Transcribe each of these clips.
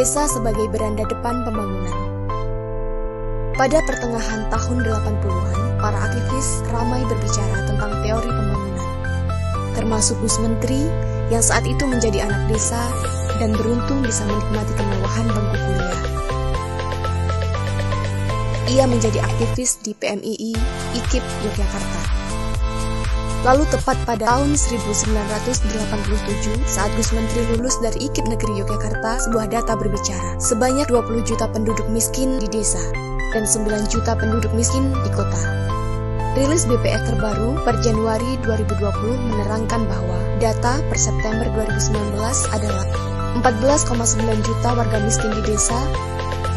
Desa sebagai beranda depan pembangunan. Pada pertengahan tahun 80-an, para aktivis ramai berbicara tentang teori pembangunan, termasuk Gus Menteri yang saat itu menjadi anak desa dan beruntung bisa menikmati kemewahan bangku kuliah. Ia menjadi aktivis di PMII IKIP Yogyakarta. Lalu tepat pada tahun 1987 saat Gus Menteri lulus dari IKIP Negeri Yogyakarta, sebuah data berbicara, sebanyak 20 juta penduduk miskin di desa dan 9 juta penduduk miskin di kota. Rilis BPS terbaru per Januari 2020 menerangkan bahwa data per September 2019 adalah 14,9 juta warga miskin di desa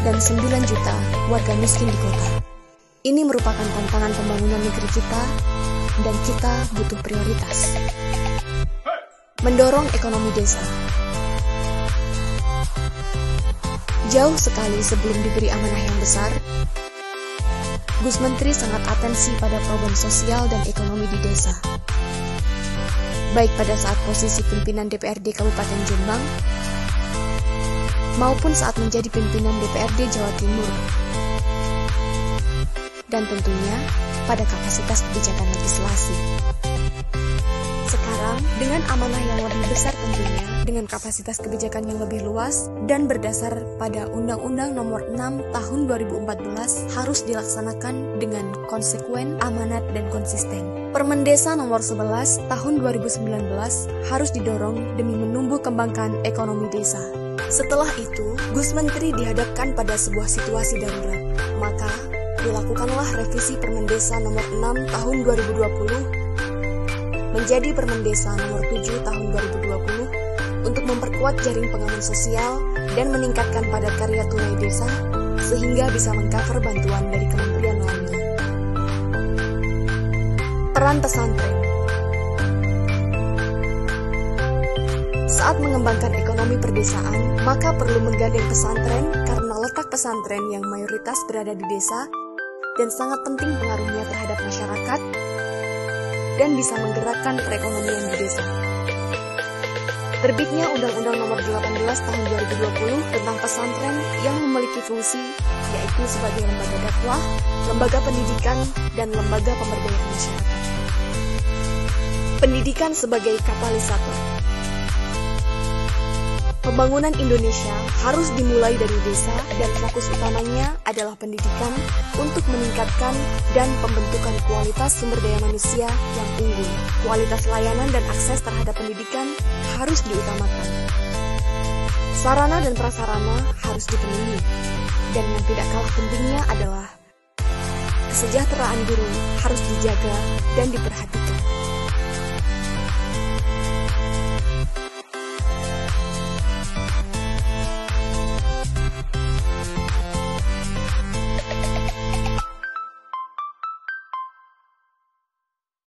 dan 9 juta warga miskin di kota. Ini merupakan tantangan pembangunan negeri kita dan kita butuh prioritas. Mendorong ekonomi desa. Jauh sekali sebelum diberi amanah yang besar, Gus Menteri sangat atensi pada problem sosial dan ekonomi di desa. Baik pada saat posisi pimpinan DPRD Kabupaten Jombang, maupun saat menjadi pimpinan DPRD Jawa Timur. Dan tentunya pada kapasitas kebijakan legislasi. Sekarang, dengan amanah yang lebih besar tentunya, dengan kapasitas kebijakan yang lebih luas, dan berdasar pada Undang-Undang Nomor 6 Tahun 2014 harus dilaksanakan dengan konsekuen, amanat, dan konsisten. Permen Desa Nomor 11 Tahun 2019 harus didorong demi menumbuh kembangkan ekonomi desa. Setelah itu, Gus Menteri dihadapkan pada sebuah situasi darurat, maka dilakukanlah revisi Permen Desa Nomor 6 Tahun 2020 menjadi Permen Desa Nomor 7 Tahun 2020 untuk memperkuat jaring pengaman sosial dan meningkatkan padat karya tunai desa sehingga bisa mengcover bantuan dari kementerian lainnya. Peran pesantren. Saat mengembangkan ekonomi perdesaan, maka perlu menggandeng pesantren karena letak pesantren yang mayoritas berada di desa dan sangat penting pengaruhnya terhadap masyarakat dan bisa menggerakkan perekonomian di desa. Terbitnya Undang-Undang Nomor 18 Tahun 2020 tentang pesantren yang memiliki fungsi yaitu sebagai lembaga dakwah, lembaga pendidikan, dan lembaga pemberdayaan masyarakat. Pendidikan sebagai katalisator. Pembangunan Indonesia harus dimulai dari desa dan fokus utamanya adalah pendidikan untuk meningkatkan dan pembentukan kualitas sumber daya manusia yang unggul. Kualitas layanan dan akses terhadap pendidikan harus diutamakan. Sarana dan prasarana harus dipenuhi. Dan yang tidak kalah pentingnya adalah kesejahteraan guru harus dijaga dan diperhatikan.